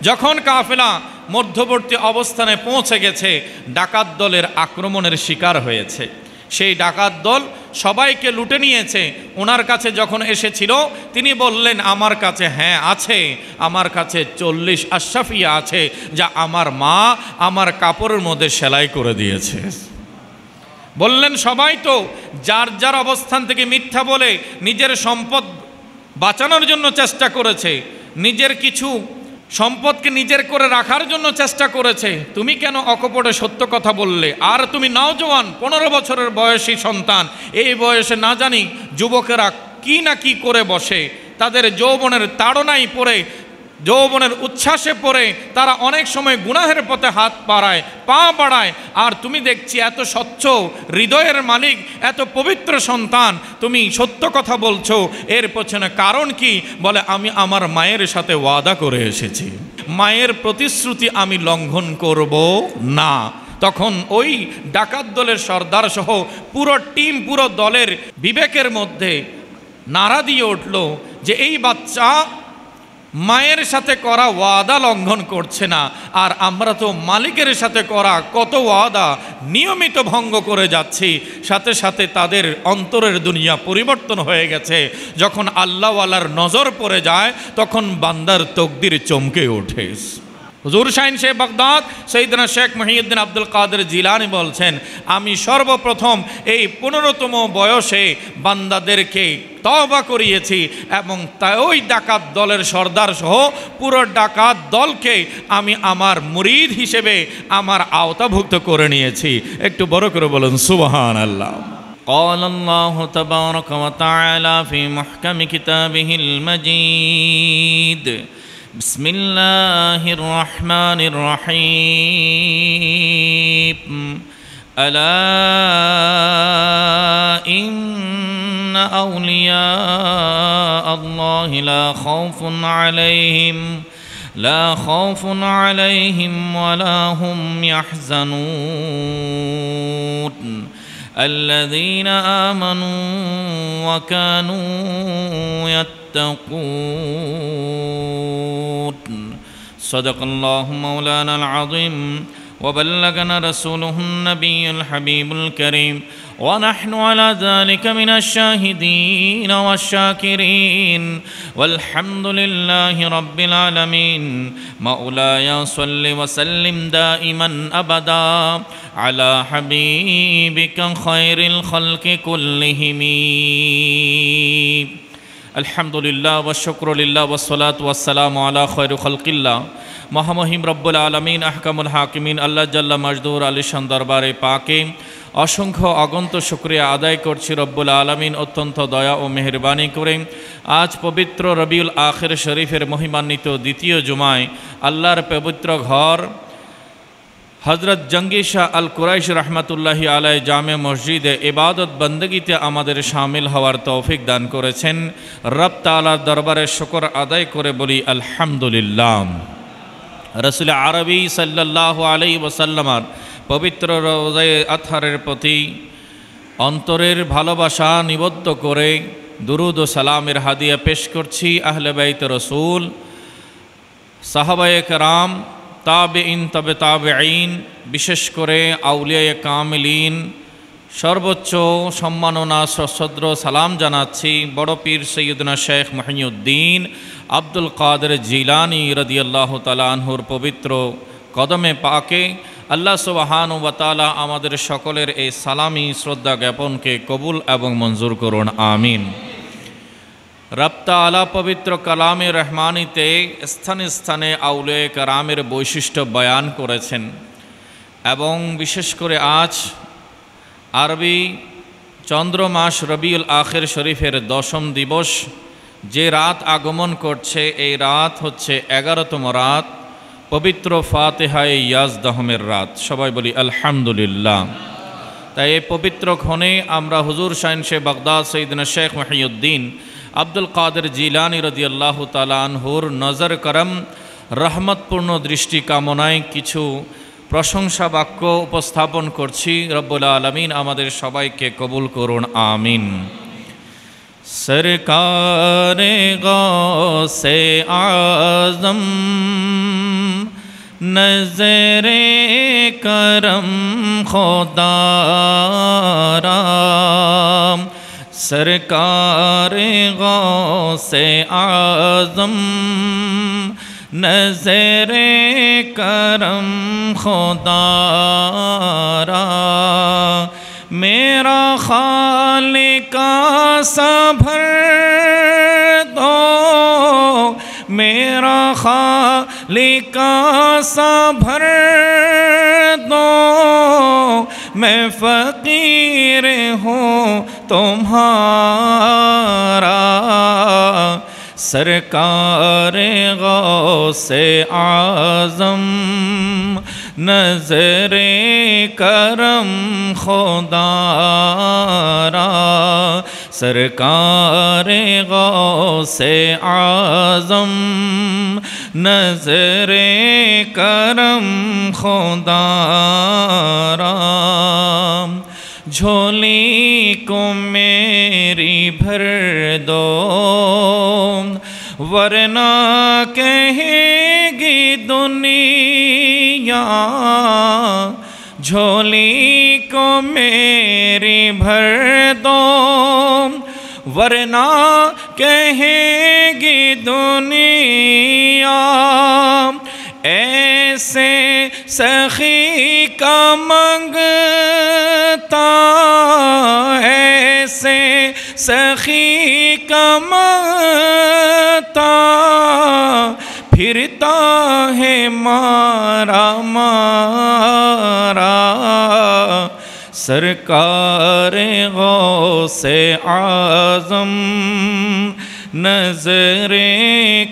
যখন কাফেলা মধ্যবর্তী অবস্থানে পৌঁছে গেছে, ডাকাত দলের আক্রমণের শিকার হয়েছে। সেই ডাকাত দল সবাইকে লুটে নিয়েছে। ওনার কাছে যখন এসেছিল তিনি বললেন, আমার কাছে হ্যাঁ আছে, আমার কাছে 40 আশরাফিয়া আছে, যা আমার মা আমার কাপড়ের মধ্যে সেলাই করে দিয়েছে। বললেন সবাই তো যার যার অবস্থান থেকে মিথ্যা বলে নিজের সম্পদ বাঁচানোর জন্য চেষ্টা করেছে, নিজের কিছু সম্পদকে নিজের করে রাখার জন্য চেষ্টা করেছে, তুমি কেন অকপটে সত্য কথা বললে? আর তুমি নওজোয়ান 15 বছরের বয়সী সন্তান, এই বয়সে না জানি যুবকেরা কি না কি করে বসে, তাদের যৌবনের তাড়নায় পড়ে, যৌবনের উচ্ছ্বাসে পড়ে তারা অনেক সময় গুনাহের পথে হাত বাড়ায়, পা বাড়ায়, আর তুমি দেখছি এত স্বচ্ছ হৃদয়ের মালিক, এত পবিত্র সন্তান, তুমি সত্য কথা বলছো। এর পেছনে কারণ কি? বলে, আমি আমার মায়ের সাথে ওয়াদা করে এসেছি, মায়ের প্রতিশ্রুতি আমি লঙ্ঘন করব না। তখন ওই ডাকাত দলের সর্দার সহ পুরো টিম, পুরো দলের বিবেকের মধ্যে নাড়া দিয়ে উঠল যে এই বাচ্চা মায়ের সাথে করা ওয়াদা লঙ্ঘন করছে না, আর আমরা তো মালিকের সাথে করা কত ওয়াদা নিয়মিত ভঙ্গ করে যাচ্ছি। সাথে সাথে তাদের অন্তরের দুনিয়া পরিবর্তন হয়ে গেছে। যখন আল্লাহওয়ালার নজর পড়ে যায় তখন বান্দার তকদির চমকে ওঠে। হুজুর শাহিন শেখ বাগদাদ সৈয়দনা শেখ মহিউদ্দিন আব্দুল কাদের জিলানী বলছেন, আমি সর্বপ্রথম এই 15তম বয়সে বান্দাদেরকে তওবা করিয়েছি এবং তাই ওই ডাকাত দলের সর্দার সহ পুরো ডাকাত দলকে আমি আমার মুরিদ হিসেবে আমার আওতাভুক্ত করে নিয়েছি। একটু বড় করে বলুন সুবহানাল্লাহ। قال الله تبارك وتعالى في محكم كتابه المجيد بسم الله الرحمن الرحيم ألا إن أولياء الله لا خوف عليهم ولا هم يحزنون الذين آمنوا وكانوا يتقون صدق الله مولانا العظيم وبلغنا رسوله النبي الحبيب الكريم ونحن على ذلك من الشاهدين والشاكرين والحمد لله رب العالمين مولاي صل وسلم دائما أبدا على حبيبك خير الخلق كلهم الحمد لله والشكر لله والصلاة والسلام على خير خلق الله মহামহিম রব্বুল আলামিন আহকামুল হাকিমিন আল্লাহ জাল্লা মাজদুর আলিশান দরবারে পাকে অসংখ্য অগন্ত শুকরিয়া আদায় করছি। রব্বুল আলামিন অত্যন্ত দয়া ও মেহেরবানি করে আজ পবিত্র রবিউল আখির শরীফের মহিমান্বিত দ্বিতীয় জুমায় আল্লাহর পবিত্র ঘর হজরত জঙ্গি শাহ আল কুরাইশ রহমতুল্লাহি আলাই জামে মসজিদে ইবাদত বন্দগিতে আমাদের শামিল হওয়ার তৌফিক দান করেছেন। রব তাআলার দরবারে শুকর আদায় করে বলি আলহামদুলিল্লাহ। রসুল আরবি সাল্লাল্লাহু আলাইহি ওয়াসাল্লামের পবিত্র রওজায়ে আতহারের প্রতি অন্তরের ভালোবাসা নিবদ্ধ করে দুরুদ ও সালামের হাদিয়া পেশ করছি। আহলে বাইত রসুল, সাহাবায়ে কেরাম, তাবেঈন, তবে তাবেঈন, বিশেষ করে আউলিয়ায়ে কামিলিন, সর্বোচ্চ সম্মাননা সশ্রদ্ধ সালাম জানাচ্ছি বড় পীর সৈয়দনা শেখ মহিউদ্দিন আব্দুল কাদের জিলানী রাদিয়াল্লাহু তাআলা আনহুর পবিত্র কদমে পাকে। আল্লাহ সুবহানাহু ওয়া তাআলা আমাদের সকলের এই সালামি শ্রদ্ধা জ্ঞাপনকে কবুল এবং মঞ্জুর করুন, আমিন। রব তাআলা পবিত্র কালামে রহমানিতে স্থানে স্থানে আউলিয়ায়ে কেরামের বৈশিষ্ট্য বয়ান করেছেন এবং বিশেষ করে আজ আরবি চন্দ্র মাস রবিউল আখির শরীফের 10ম দিবস, যে রাত আগমন করছে এই রাত হচ্ছে 11তম রাত, পবিত্র ফাতিহায়ে ইয়াজদাহমের রাত। সবাই বলি আলহামদুলিল্লাহ। তাই এই পবিত্র ক্ষণে আমরা হুজুর শাহিন শেখ বাগদাদ সৈয়দনা শেখ মহিউদ্দিন আব্দুল কাদের জিলানী রাদিয়াল্লাহু তাআলা আনহুর নজর করম রহমতপূর্ণ দৃষ্টি কামনায় কিছু প্রশংসা বাক্য উপস্থাপন করছি। রব্বুল আলামিন আমাদের সবাইকে কবুল করুন, আমিন। সরকারে গৌসে আজম نظر کرم خدا را سرکار غوث اعظم نظر کرم خدا را میرا خالق سا بھر دو میرا خالق سا بھر دو میں فقیر ہوں تمہارا سرکار غوث اعظم نظر کرم خدا را سرکار غوث اعظم نظر کرم خدا را جھولی کو میری بھر دو ورنہ کہے گی دنیا جھولی کو میری بھر دو ورنہ کہے گی دنیا ایسے سخی کا منگتا ایسے سخی کا منگتا پھرتا ہے مارا مارا سرکار غوث اعظم نظر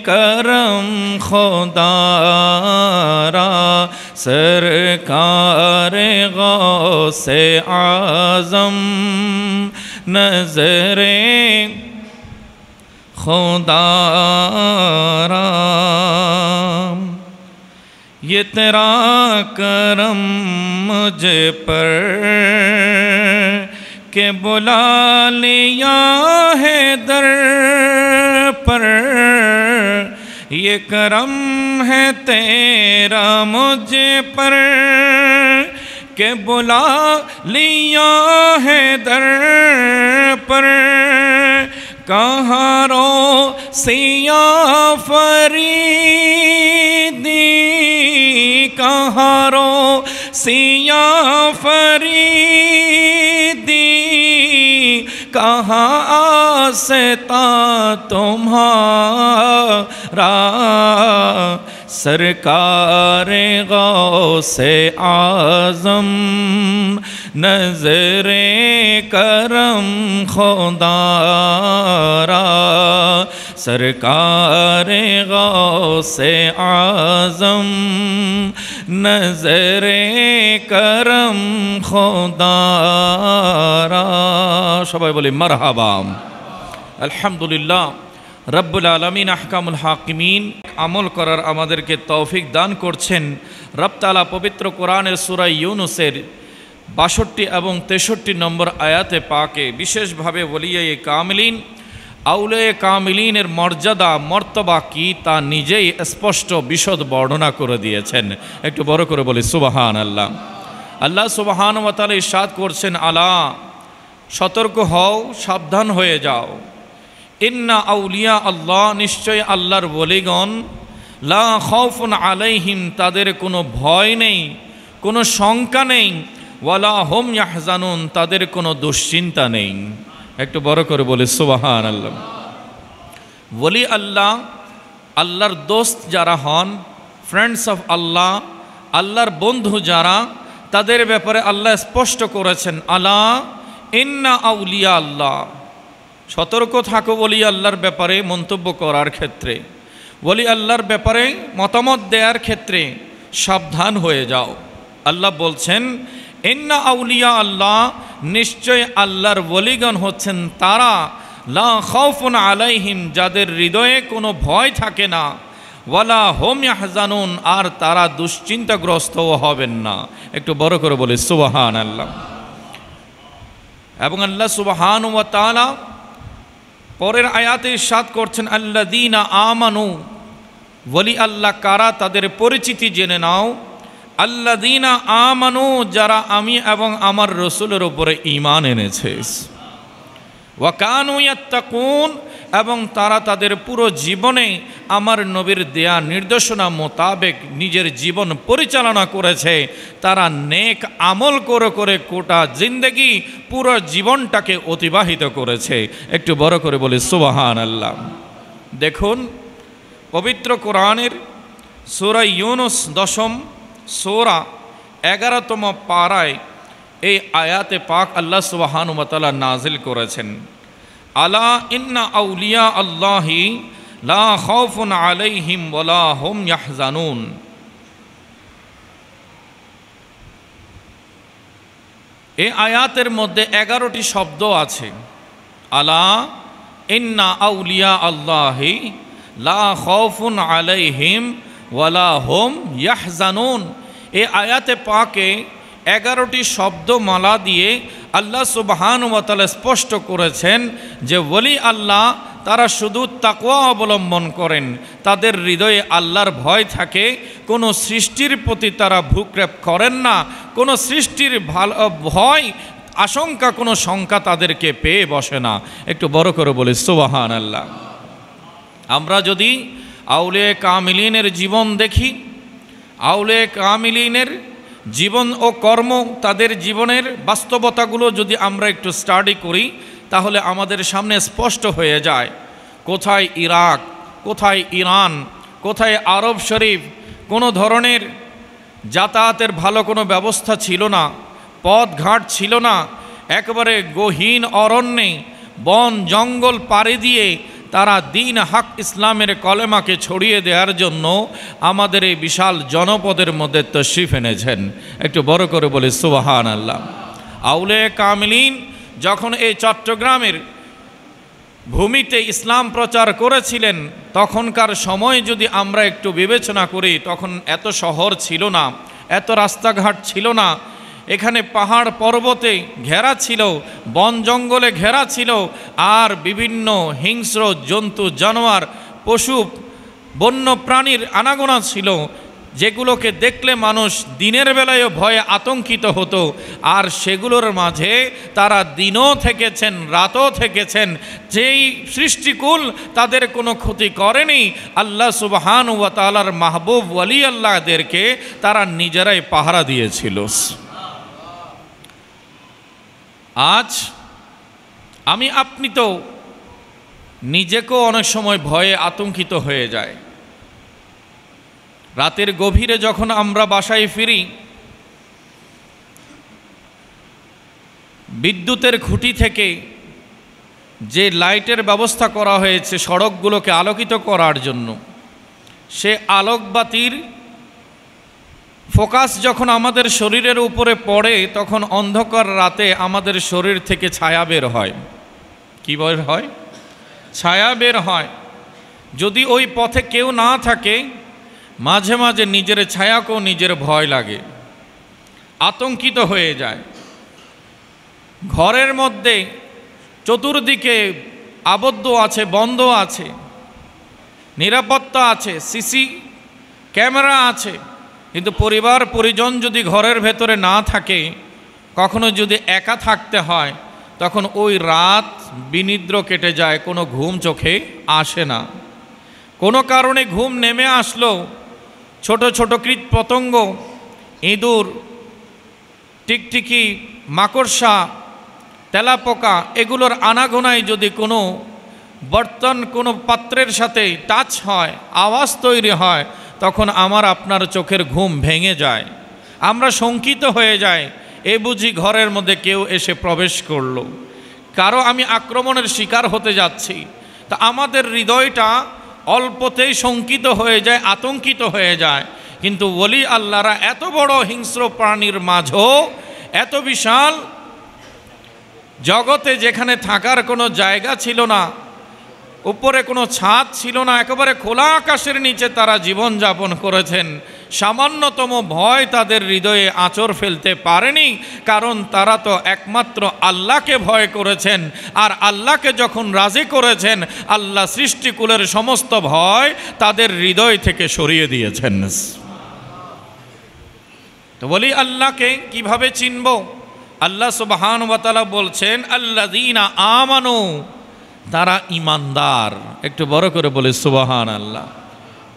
کرم خدا را سرکار غوث اعظم نظر خدا را یہ تیرا کرم مجھ پر کہ بلا لیا ہے در پر یہ کرم ہے تیرا مجھ پر کہ بلا لیا ہے در پر کہاں رو سیاہ فریدی کہاں رو سیاہ فریدی کہاں آستا تمہارا سرکار غوث اعظم نظر کرم خدا را سرکار غوث اعظم نظر کرم خدا را সবাই বলি মারহাবা আলহামদুলিল্লাহ রব্বুল আলামিন আহকামুল হাকিমিন আমল করার আমাদেরকে তৌফিক দান করছেন রব তাআলা পবিত্র কোরআনের সূরা ইউনূসের ৬২ এবং ৬৩ নম্বর আয়াতে পাকে বিশেষভাবে ওলিয়ে কামিলিন আউলিয়ে কামিলিনের মর্যাদা মর্তবা কি তা নিজেই স্পষ্ট বিশদ বর্ণনা করে দিয়েছেন একটু বড় করে বলি সুবহানাল্লাহ আল্লাহ সুবহানাহু ওয়া তাআলা ইরশাদ করছেন আলা সতর্ক হও সাবধান হয়ে যাও ইন্না আউলিয়া আল্লাহ নিশ্চয় আল্লাহর ওলিগণ লা খাউফুন আলাইহিম তাদের কোনো ভয় নেই কোনো শঙ্কা নেই ওয়ালা হুম ইয়াহজানুন তাদের কোনো দুশ্চিন্তা নেই একটু বড় করে বলি সুবহানাল্লাহ ওলি আল্লাহ আল্লাহর দোস্ত যারা হন ফ্রেন্ডস অফ আল্লাহ আল্লাহর বন্ধু যারা তাদের ব্যাপারে আল্লাহ স্পষ্ট করেছেন আলা ইন্না আউলিয়া আল্লাহ সতর্ক থাকো ওলি আল্লাহর ব্যাপারে মন্তব্য করার ক্ষেত্রে ওলি আল্লাহর ব্যাপারে মতামত দেওয়ার ক্ষেত্রে সাবধান হয়ে যাও আল্লাহ বলছেন ইন্না আউলিয়া আল্লাহ নিশ্চয় আল্লাহর ওলিগণ হচ্ছেন তারা লা খাউফুন আলাইহিম যাদের হৃদয়ে কোনো ভয় থাকে না ওয়ালা হুম ইয়াহজানুন আর তারা দুশ্চিন্তাগ্রস্তও হবেন না একটু বড় করে বলি সুবহানাল্লাহ এবং আল্লাহ সুবহানাহু ওয়া তাআলা পরের আয়াতে ইরশাদ করছেন আল্লাযীনা আমানু ওলি আল্লাহ কারা তাদের পরিচিতি জেনে নাও। আল্লাযীনা আমানু, যারা আমি এবং আমার রসুলের উপরে ঈমান এনেছে। ওয়া কানু ইয়াত্তাকুন, এবং তারা তাদের পুরো জীবনে আমার নবীর দেয়া নির্দেশনা মোতাবেক নিজের জীবন পরিচালনা করেছে। তারা নেক আমল করে করে গোটা জিন্দেগি পুরো জীবনটাকে অতিবাহিত করেছে। একটু বড় করে বলি সুবহানাল্লাহ। দেখুন পবিত্র কোরআনের সূরা ইউনুস 10ম সূরা 11তম পারায় এই আয়াতে পাক আল্লাহ সুবহানাহু ওয়া তাআলা নাজিল করেছেন, আলা ইন্না আউলিয়া আল্লাহি লা খাউফুন আলাইহিম ওয়ালা হুম ইয়াহজানুন। এই আয়াতের মধ্যে 11টি শব্দ আছে। আলা ইন্না আউলিয়া আল্লাহি লা খাউফুন আলাইহিম ওয়ালা হুম ইয়াহজানুন। এই আয়াতে পাকে 11টি শব্দমালা দিয়ে আল্লাহ সুবহানাহু ওয়া তাআলা স্পষ্ট করেছেন যে ওলি আল্লাহ তারা শুধু তাকওয়া অবলম্বন করেন, তাদের হৃদয়ে আল্লাহর ভয় থাকে, কোনো সৃষ্টির প্রতি তারা ভ্রুক্ষেপ করেন না, কোনো সৃষ্টির ভয় আশঙ্কা কোনো শঙ্কা তাদেরকে পেয়ে বসে না। একটু বড় করে বলি সুবহানাল্লাহ। আমরা যদি আউলিয়া কামিলিনের জীবন দেখি, আউলিয়া কামিলিনের জীবন ও কর্ম, তাদের জীবনের বাস্তবতাগুলো যদি আমরা একটু স্টাডি করি তাহলে আমাদের সামনে স্পষ্ট হয়ে যায় কোথায় ইরাক, কোথায় ইরান, কোথায় আরব শরীফ কোনো ধরনের যাতায়াতের ভালো কোনো ব্যবস্থা ছিল না, পথঘাট ছিল না, একেবারে গহীন অরণ্যে বন জঙ্গল পাড়ি দিয়ে তারা দিন হক ইসলামের কলেমাকে ছড়িয়ে দেওয়ার জন্য আমাদের এই বিশাল জনপদের মধ্যে তশরিফ এনেছেন। একটু বড় করে বলি সুবহানাল্লাহ। আউলিয়া কামিলিন যখন এই চট্টগ্রামের ভূমিতে ইসলাম প্রচার করেছিলেন তখনকার সময় যদি আমরা একটু বিবেচনা করি, তখন এত শহর ছিল না, এত রাস্তাঘাট ছিল না, এখানে পাহাড় পর্বতে ঘেরা ছিল, বন জঙ্গলে ঘেরা ছিল, আর বিভিন্ন হিংস্র জন্তু জানোয়ার পশু বন্য প্রাণীর আনাগোনা ছিল, যেগুলোকে দেখলে মানুষ দিনের বেলায়ও ভয়ে আতঙ্কিত হতো। আর সেগুলোর মাঝে তারা দিনও থেকেছেন, রাতও থেকেছেন, যেই সৃষ্টিকুল তাদের কোনো ক্ষতি করেনি। আল্লাহ সুবহানাহু ওয়া তাআলার মাহবুব ওয়ালি আল্লাহদেরকে তারা নিজেরাই পাহারা দিয়েছিল। আজ আমি আপনি তো নিজেকেও অনেক সময় ভয়ে আতঙ্কিত হয়ে যায়। রাতের গভীরে যখন আমরা বাসায় ফিরি, বিদ্যুতের খুঁটি থেকে যে লাইটের ব্যবস্থা করা হয়েছে সড়কগুলোকে আলোকিত করার জন্য, সে আলোকবাতির ফোকাস যখন আমাদের শরীরের উপরে পড়ে তখন অন্ধকার রাতে আমাদের শরীর থেকে ছায়া বের হয়। কি বের হয়? ছায়া বের হয়। যদি ওই পথে কেউ না থাকে মাঝে মাঝে নিজের ছায়াকেও নিজের ভয় লাগে, আতঙ্কিত হয়ে যায়। ঘরের মধ্যে চতুর্দিকে আবদ্ধ আছে, বন্ধ আছে, নিরাপত্তা আছে, সিসি ক্যামেরা আছে, কিন্তু পরিবার পরিজন যদি ঘরের ভেতরে না থাকে, কখনো যদি একা থাকতে হয়, তখন ওই রাত বিনিদ্র কেটে যায়, কোনো ঘুম চোখে আসে না। কোনো কারণে ঘুম নেমে আসলো, ছোট ছোট কীট পতঙ্গ, ইঁদুর, টিকটিকি, মাকড়সা, তেলাপোকা, এগুলোর আনাগোনায় যদি কোনো বর্তন, কোনো পাত্রের সাথে টাচ হয়, আওয়াজ তৈরি হয়, তখন আমার আপনার চোখের ঘুম ভেঙে যায়। আমরা শঙ্কিত হয়ে যাই, এ বুঝি ঘরের মধ্যে কেউ এসে প্রবেশ করলো, কারো আমি আক্রমণের শিকার হতে যাচ্ছি। তা আমাদের হৃদয়টা অল্পতেই শঙ্কিত হয়ে যায়, আতঙ্কিত হয়ে যায়। কিন্তু ওলি আল্লাহরা এত বড় হিংস্র প্রাণীর মাঝেও, এত বিশাল জগতে যেখানে থাকার কোনো জায়গা ছিল না, উপরে কোনো ছাদ ছিল না, একেবারে খোলা আকাশের নিচে তারা জীবন যাপন করেছেন। সামান্যতম ভয় তাদের হৃদয়ে আঁচড় ফেলতে পারেনি, কারণ তারা তো একমাত্র আল্লাহকে ভয় করেছেন। আর আল্লাহকে যখন রাজি করেছেন, আল্লাহ সৃষ্টিকুলের সমস্ত ভয় তাদের হৃদয় থেকে সরিয়ে দিয়েছেন। তো বলি, আল্লাহকে কিভাবে চিনব? আল্লাহ সুবহানাহু ওয়া তাআলা বলছেন, আল্লাযীনা আমানু, তারা ঈমানদার। একটু বড় করে বলে সুবহানাল্লাহ।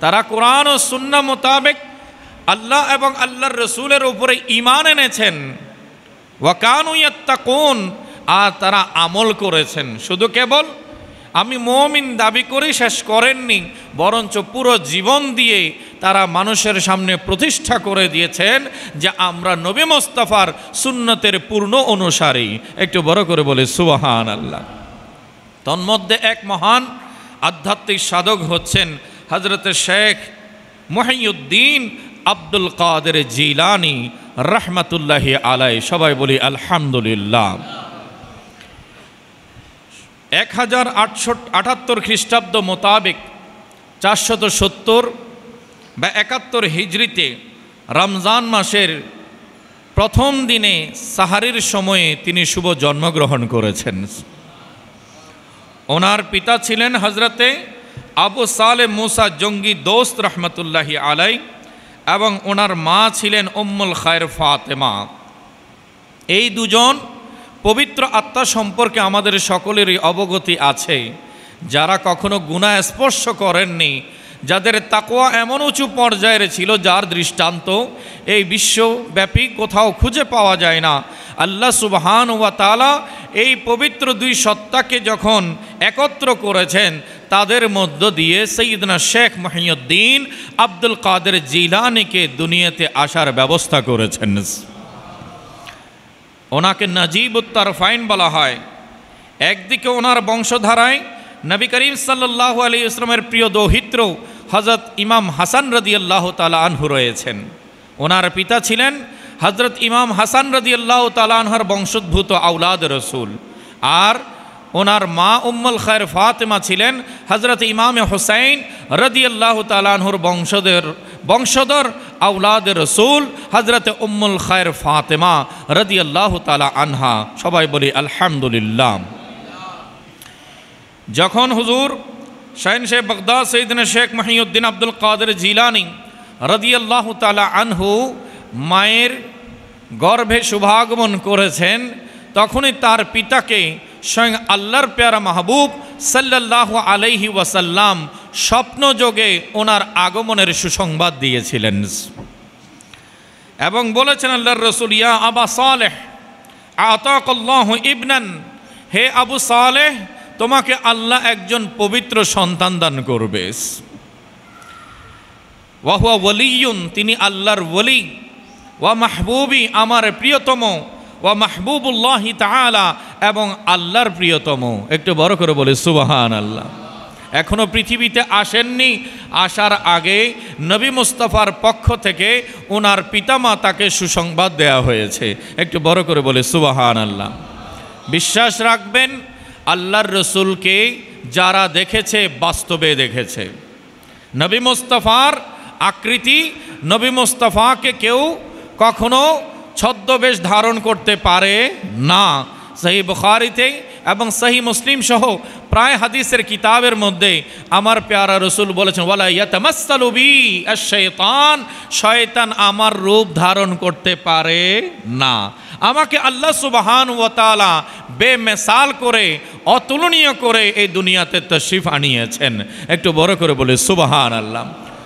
তারা কোরআন ও সুন্নাহ মোতাবেক আল্লাহ এবং আল্লাহর রসুলের উপরে ঈমান এনেছেন। ওয়া কানু ইয়াত্তাকুন, আর তারা আমল করেছেন। শুধু কেবল আমি মুমিন দাবি করেই শেষ করেননি, বরঞ্চ পুরো জীবন দিয়ে তারা মানুষের সামনে প্রতিষ্ঠা করে দিয়েছেন যে আমরা নবী মুস্তাফার সুন্নতের পূর্ণ অনুসারী। একটু বড় করে বলে সুবহানাল্লাহ। তন্মধ্যে এক মহান আধ্যাত্মিক সাধক হচ্ছেন হযরতে শেখ মুহিউদ্দিন আব্দুল কাদের জিলানী রাহমাতুল্লাহি আলাইহি। সবাই বলি আলহামদুলিল্লাহ। 1878 খ্রিস্টাব্দ মোতাবেক 470 বা 71 হিজরিতে রমজান মাসের প্রথম দিনে সাহারির সময়ে তিনি শুভ জন্মগ্রহণ করেছেন। ওনার পিতা ছিলেন হজরতে আবু সালে মুসা জঙ্গি দোস্ত রহমতুল্লাহি আলাই, এবং ওনার মা ছিলেন উম্মুল খায়ের ফাতেমা। এই দুজন পবিত্র আত্মা সম্পর্কে আমাদের সকলেরই অবগতি আছে। যারা কখনো গুনাহ স্পর্শ করেননি, যাদের তাকওয়া এমন উঁচু পর্যায়ের ছিল যার দৃষ্টান্ত এই বিশ্বব্যাপী কোথাও খুঁজে পাওয়া যায় না। আল্লাহ সুবহানাহু ওয়া তাআলা এই পবিত্র দুই সত্তাকে যখন একত্র করেছেন, তাদের মধ্য দিয়ে সাইয়্যিদনা শেখ মুহিউদ্দিন আব্দুল কাদের জিলানীকে দুনিয়াতে আসার ব্যবস্থা করেছেন। ওনাকে নাজিবুত তারফাইন বলা হয়। একদিকে ওনার বংশধারায় নবী করিম সাল্লাল্লাহু আলাইহি ওয়াসাল্লামের প্রিয় দৌহিত্র হযরত ইমাম হাসান রাদিয়াল্লাহু তাআলা আনহু রয়েছেন। ওনার পিতা ছিলেন হযরত ইমাম হাসান রাদিয়াল্লাহু তাআলা আনহার বংশোদ্ভূত আওলাদ রসুল, আর ওনার মা উম্মুল খায়ের ফাতেমা ছিলেন হযরত ইমাম হুসাইন রাদিয়াল্লাহু তাআলা আনহুর বংশধর আওলাদ রসুল হযরত উম্মুল খায়ের ফাতেমা রাদিয়াল্লাহু তাআলা আনহা। সবাই বলি আলহামদুলিল্লাহ। যখন হুজুর শাহেনশাহ বাগদাদ সাইয়্যিদনা শেখ মুহিউদ্দিন আব্দুল কাদের জিলানী রাদিয়াল্লাহু তাআলা আনহু মায়ের গর্ভে শুভাগমন করেছেন, তখনই তার পিতাকে স্বয়ং আল্লাহর প্যারা মাহবুব সাল্লাল্লাহু আলাইহি ওয়াসাল্লাম স্বপ্নযোগে ওনার আগমনের সুসংবাদ দিয়েছিলেন এবং বলেছেন, আল্লাহর রসুল, ইয়া আবা সালেহ আতাকাল্লাহু ইবনান, হে আবু সালেহ, তোমাকে আল্লাহ একজন পবিত্র সন্তান দান করবে। ওয়া হুয়া ওয়ালিয়ুন, তিনি আল্লাহর ওয়ালি, ওয়া মাহবুবি, আমার প্রিয়তম, ওয়া মাহবুবুল্লাহি তাআলা, এবং আল্লাহর প্রিয়তম। একটু বড় করে বলে সুবহানাল্লাহ। এখনো পৃথিবীতে আসেননি, আসার আগে নবী মুস্তাফার পক্ষ থেকে ওনার পিতামাতাকে সুসংবাদ দেয়া হয়েছে। একটু বড় করে বলে সুবহানাল্লাহ। বিশ্বাস রাখবেন, আল্লাহর রসুলকে যারা দেখেছে বাস্তবে দেখেছে। নবী মুস্তাফার আকৃতি, নবী মুস্তাফাকে কেউ কখনো ছদ্মবেশ ধারণ করতে পারে না। সহিহ বুখারীতে এবং সহিহ মুসলিম সহ প্রায় হাদিসের কিতাবের মধ্যে আমার প্যারা রসুল বলেছেন, ওয়ালা ইয়াতামাসসালু বি আশ-শাইতান, শয়তান আমার রূপ ধারণ করতে পারে না। আমাকে আল্লাহ সুবহানাহু ওয়া তাআলা বেমিসাল করে, অতুলনীয় করে এই দুনিয়াতে তাশরীফ আনিয়েছেন। একটু বড় করে বলে সুবহানাল্লাহ।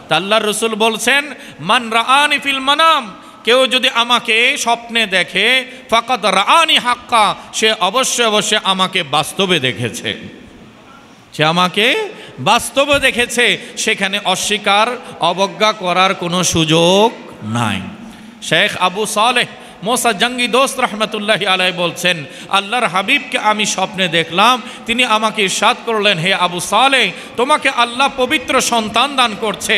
তা আল্লাহর রসুল বলছেন, মান রাআনি ফিল মানাম, কেউ যদি আমাকে স্বপ্নে দেখে, ফাকাদ রাআনি হাক্কা, সে অবশ্যই অবশ্যই আমাকে বাস্তবে দেখেছে। সে আমাকে বাস্তবে দেখেছে, সেখানে অস্বীকার অবজ্ঞা করার কোনো সুযোগ নাই। শেখ আবু সালেহ মুসা জঙ্গি দোস্ত রহমতুল্লাহি আলাইহি বলছেন, আল্লাহর হাবিবকে আমি স্বপ্নে দেখলাম, তিনি আমাকে ইরশাদ করলেন, হে আবু সালেহ, তোমাকে আল্লাহ পবিত্র সন্তান দান করছে,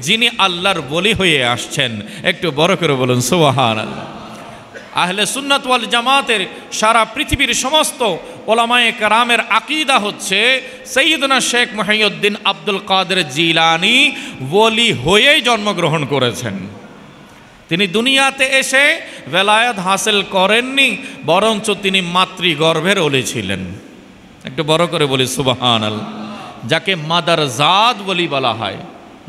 যিনি আল্লাহর ওলি হয়ে আসছেন। একটু বড় করে বলুন সুবহানাল্লাহ। আহলে সুন্নাত ওয়াল জামাতের সারা পৃথিবীর সমস্ত ওলামায়ে কেরামের আকীদা হচ্ছে সাইয়্যিদনা শেখ মুহিউদ্দিন আব্দুল কাদের জিলানী ওলি হয়েই জন্মগ্রহণ করেছেন। তিনি দুনিয়াতে এসে বেলায়েত হাসিল করেননি, বরঞ্চ তিনি মাতৃগর্ভের ওলি ছিলেন। একটু বড় করে বলি সুবহানাল্লাহ। যাকে মাদার জাত ওলি বলা হয়,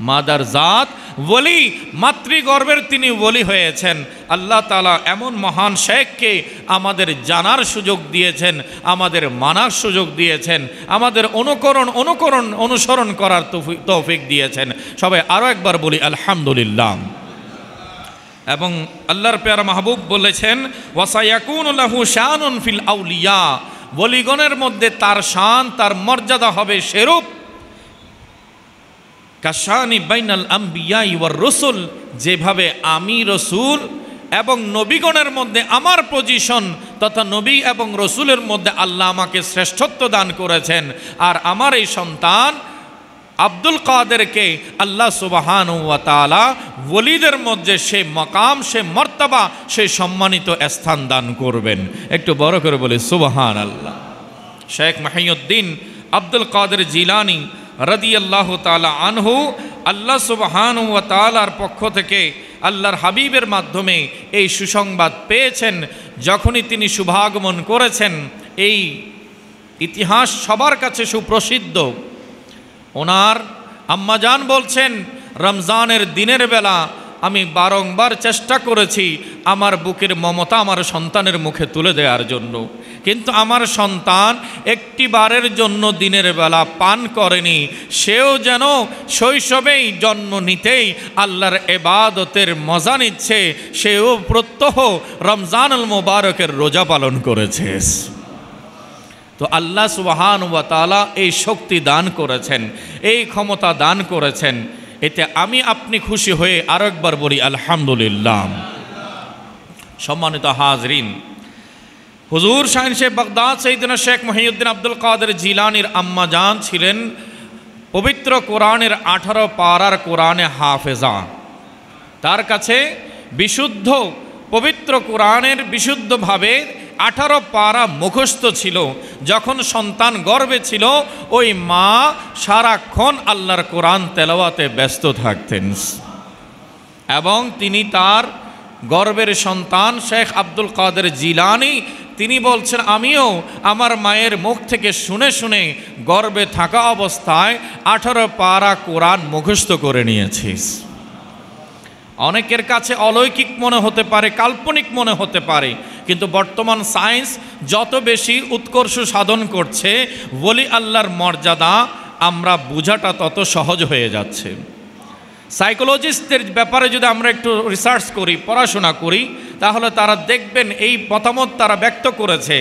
মাদার জাত ওলি, মাতৃগর্ভের তিনি ওলি হয়েছেন। আল্লাহ তাআলা এমন মহান শেখকে আমাদের জানার সুযোগ দিয়েছেন, আমাদের মানার সুযোগ দিয়েছেন, আমাদের অনুসরণ করার তৌফিক দিয়েছেন। সবাই আরও একবার বলি আলহামদুলিল্লাহ। এবং আল্লাহর পেয়ারা মাহবুব বলেছেন ওয়াসায়াকুনু লাহু শানুন ফিল আউলিয়া, ওলিগণের মধ্যে তার শান, তার মর্যাদা হবে সেরূপ কাশানি বাইনাল আম্বিয়া ওয়ার রসুল, যেভাবে আমি রসুল এবং নবীগণের মধ্যে আমার পজিশন তথা নবী এবং রসুলের মধ্যে আল্লাহ আমাকে শ্রেষ্ঠত্ব দান করেছেন, আর আমার এই সন্তান আব্দুল কাদেরকে আল্লাহ সুবহানাহু ওয়া তাআলা ওলিদের মধ্যে সে মাকাম, সে মর্তবা, সে সম্মানিত স্থান দান করবেন। একটু বড় করে বলি সুবহানাল্লাহ। শেখ মুহিউদ্দিন আব্দুল কাদের জিলানী রাদিয়াল্লাহু তাআলা আনহু আল্লাহ সুবহানাহু ওয়া তাআলার পক্ষ থেকে আল্লাহর হাবিবের মাধ্যমে এই সুসংবাদ পেয়েছেন। যখনই তিনি শুভাগমন করেছেন, এই ইতিহাস সবার কাছে সুপ্রসিদ্ধ। ওনার আম্মাজান বলছেন, রমজানের দিনের বেলা আমি বারংবার চেষ্টা করেছি আমার বুকের মমতা আমার সন্তানের মুখে তুলে দেওয়ার জন্য, কিন্তু আমার সন্তান একটি বারের জন্য দিনের বেলা পান করেনি। সেও যেন শৈশবেই জন্ম নিতেই আল্লাহর ইবাদতের মজা নিচ্ছে, সেও প্রত্যহ রমজানুল মুবারকের রোজা পালন করেছে। তো আল্লাহ সুবহানাহু ওয়া তাআলা এই শক্তি দান করেছেন, এই ক্ষমতা দান করেছেন। এতে আমি আপনি খুশি হয়ে আরো একবার বলি আলহামদুলিল্লাহ। সম্মানিত হাজরিন, হুজুর শাহিনশে বাগদাদ সাইয়েদনা শেখ মুহিউদ্দিন আব্দুল কাদের জিলানীর আম্মা জান ছিলেন পবিত্র কোরআনের 18 পারার কোরআনে হাফেজা। তার কাছে বিশুদ্ধ পবিত্র কোরআনের বিশুদ্ধভাবে 18 পারা মুখস্থ ছিল। যখন সন্তান গর্ভে ছিল, ওই মা সারাক্ষণ আল্লাহর কোরআন তেলাওয়াতে ব্যস্ত থাকতেন। এবং তিনি তার গর্ভের সন্তান শেখ আব্দুল কাদের জিলানী, তিনি বলছেন আমিও আমার মায়ের মুখ থেকে শুনে শুনে গর্ভে থাকা অবস্থায় 18 পারা কোরআন মুখস্থ করে নিয়েছি। অনেকের কাছে অলৌকিক মনে হতে পারে, কাল্পনিক মনে হতে পারে, কিন্তু বর্তমান সায়েন্স যত বেশি উৎকর্ষ সাধন করছে, ওলি আল্লাহর মর্যাদা আমরা বোঝাটা তত সহজ হয়ে যাচ্ছে। সাইকোলজিস্টদের ব্যাপারে যদি আমরা একটু রিসার্চ করি, পড়াশোনা করি, তাহলে তারা দেখবেন এই মতামত তারা ব্যক্ত করেছে,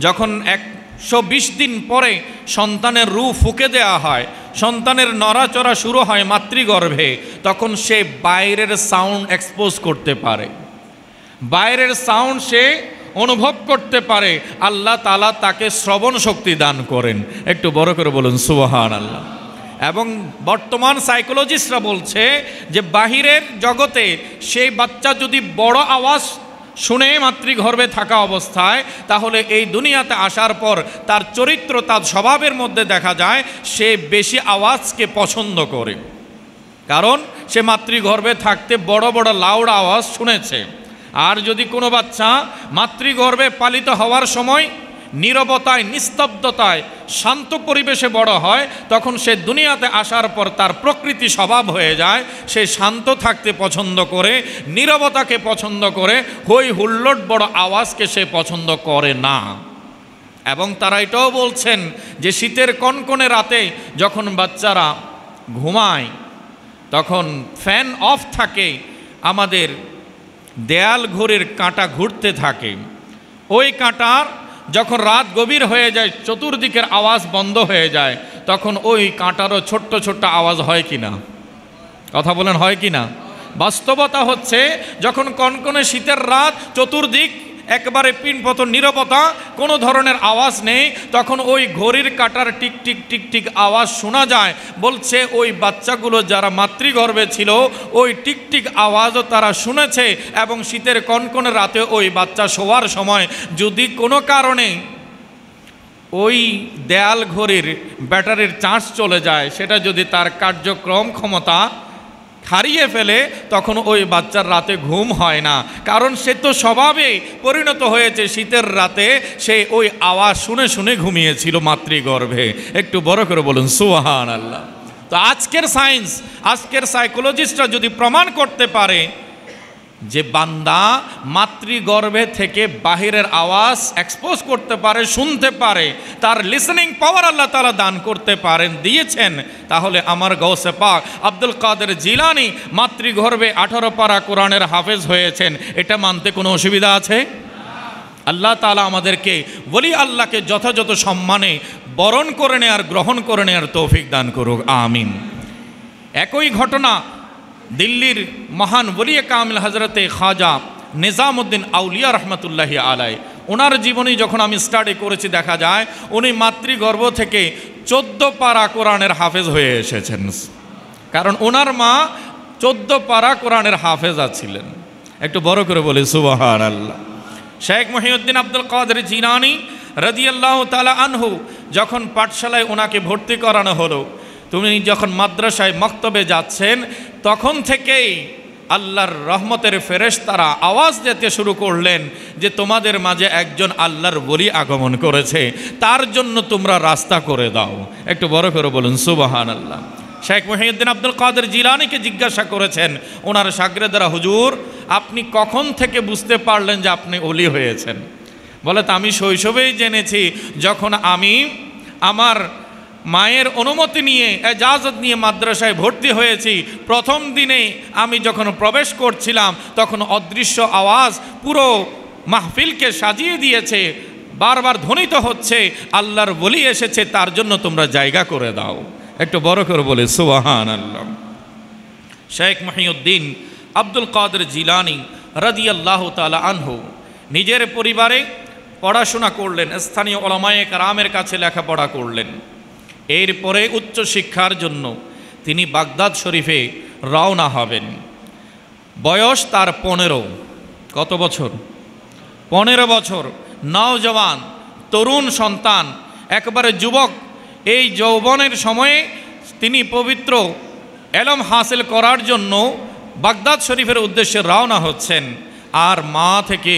যখন 120 দিন পরে সন্তানের রূহ ফুঁকে দেওয়া হয়, সন্তানের নড়াচড়া শুরু হয় মাতৃগর্ভে, তখন সে বাইরের সাউন্ড এক্সপোজ করতে পারে, বাইরের সাউন্ড সে অনুভব করতে পারে। আল্লাহ তাআলা তাকে শ্রবণ শক্তি দান করেন। একটু বড় করে বলুন সুবহানাল্লাহ। এবং বর্তমান সাইকোলজিস্টরা বলছে যে বাহিরের জগতে সেই বাচ্চা যদি বড় আওয়াজ শুনে মাতৃগর্ভে থাকা অবস্থায়, তাহলে এই দুনিয়াতে আসার পর তার চরিত্র, তার স্বভাবের মধ্যে দেখা যায় সে বেশি আওয়াজকে পছন্দ করে, কারণ সে মাতৃগর্ভে থাকতে বড় বড় লাউড আওয়াজ শুনেছে। আর যদি কোনো বাচ্চা মাতৃগর্ভে পালিত হওয়ার সময় নীরবতায়, নিস্তব্ধতায়, শান্ত পরিবেশে বড় হয়, তখন সে দুনিয়াতে আসার পর তার প্রকৃতি স্বভাব হয়ে যায়, সে শান্ত থাকতে পছন্দ করে, নীরবতাকে পছন্দ করে, হই হুল্লোড় বড় আওয়াজকে সে পছন্দ করে না। এবং তারা এটাও বলছেন যে শীতের কনকনে রাতে যখন বাচ্চারা ঘুমায়, তখন ফ্যান অফ থাকে, আমাদের দেয়াল ঘড়ির কাঁটা ঘুরতে থাকে, ওই কাঁটার যখন রাত গভীর হয়ে যায়, চতুর্দিকের আওয়াজ বন্ধ হয়ে যায়, তখন ওই কাঁটারও ছোট্ট ছোট্ট আওয়াজ হয় কি না? কথা বলেন, হয় কি না? বাস্তবতা হচ্ছে, যখন কনকনে শীতের রাত, চতুর্দিক একবারে পিনপতন নীরবতা, কোনো ধরনের আওয়াজ নেই। তখন ওই ঘড়ির কাঁটার টিক টিক টিক টিক আওয়াজ শোনা যায়। বলছে ওই বাচ্চাগুলো যারা মাতৃগর্ভে ছিল ওই টিক টিক আওয়াজও তারা শুনেছে, এবং শীতের কনকনে রাতে ওই বাচ্চা শোয়ার সময় যদি কোনো কারণে ওই দেয়াল ঘড়ির ব্যাটারির চার্জ চলে যায়, সেটা যদি তার কার্যক্রম ক্ষমতা হারিয়ে ফেলে, তখন ওই বাচ্চার রাতে ঘুম হয় না। কারণ সে তো স্বভাবে পরিণত হয়েছে শীতের রাতে সে ওই আওয়াজ শুনে শুনে ঘুমিয়েছিল মাতৃগর্ভে। একটু বড় করে বলুন সুবহানাল্লাহ। তো আজকের সায়েন্স, আজকের সাইকোলজিস্টরা যদি প্রমাণ করতে পারে যে বান্দা মাতৃগর্ভে থেকে বাহিরের আওয়াজ এক্সপোজ করতে পারে, শুনতে পারে, তার লিসেনিং পাওয়ার আল্লাহ তাআলা দান করতে পারেন, দিয়েছেন, তাহলে আমার গৌসে পাক আব্দুল কাদের জিলানী মাতৃগর্ভে 18 পারা কোরআনের হাফেজ হয়েছেন। এটা মানতে কোনো অসুবিধা আছে? আল্লাহ তাআলা আমাদেরকে ওলি আল্লাহকে যথাযথ সম্মানে বরণ করে নেয়ার, গ্রহণ করে নেয়ার তৌফিক দান করুক, আমিন। একই ঘটনা দিল্লির মহান ওলিয়ে কামিল হজরতে খাজা নিজামুদ্দিন আউলিয়া রহমতুল্লাহি আলাই, ওনার জীবনী যখন আমি স্টাডি করেছি দেখা যায় উনি মাতৃগর্ভ থেকে 14 পারা কোরআনের হাফেজ হয়ে এসেছেন। কারণ ওনার মা 14 পারা কোরআনের হাফেজা ছিলেন। একটু বড় করে বলি সুবহানাল্লাহ। শেখ মহিউদ্দিন আব্দুল কাদের জিলানী রাদিয়াল্লাহু তাআলা আনহু যখন পাঠশালায় ওনাকে ভর্তি করানো হলো, তুমি যখন মাদ্রাসায় মক্তবে যাচ্ছেন তখন থেকেই আল্লাহর রহমতের ফেরেশতারা আওয়াজ দিতে শুরু করলেন যে তোমাদের মাঝে একজন আল্লাহর ওলি আগমন করেছে, তার জন্য তোমরা রাস্তা করে দাও। একটু বড় করে বলুন সুবহানাল্লাহ। শেখ মহিউদ্দিন আব্দুল কাদের জিলানীকে জিজ্ঞাসা করেছেন ওনার শাগরেদরা, হুজুর আপনি কখন থেকে বুঝতে পারলেন যে আপনি ওলি হয়েছেন? বলে তা আমি শৈশবেই জেনেছি, যখন আমি আমার মায়ের অনুমতি নিয়ে এজাজত নিয়ে মাদ্রাসায় ভর্তি হয়েছি। প্রথম দিনে আমি যখন প্রবেশ করছিলাম তখন অদৃশ্য আওয়াজ পুরো মাহফিলকে সাজিয়ে দিয়েছে, বারবার ধ্বনিত হচ্ছে আল্লাহর ওলি এসেছে, তার জন্য তোমরা জায়গা করে দাও। একটু বড় করে বলে সুবহানাল্লাহ। শেখ মহিউদ্দিন আব্দুল কাদের জিলানী রাদিয়াল্লাহু তাআলা আনহু নিজের পরিবারে পড়াশোনা করলেন, স্থানীয় উলামায়ে কেরামের কাছে লেখাপড়া করলেন। এরপরে উচ্চ শিক্ষার জন্য তিনি বাগদাদ শরীফে রওনা হবেন। বয়স তার 15। কত বছর? 15 বছর। নওজওয়ান, তরুণ সন্তান, একবারে যুবক। এই যৌবনের সময়ে তিনি পবিত্র এলম হাসিল করার জন্য বাগদাদ শরীফের উদ্দেশ্যে রওনা হচ্ছেন। আর মা থেকে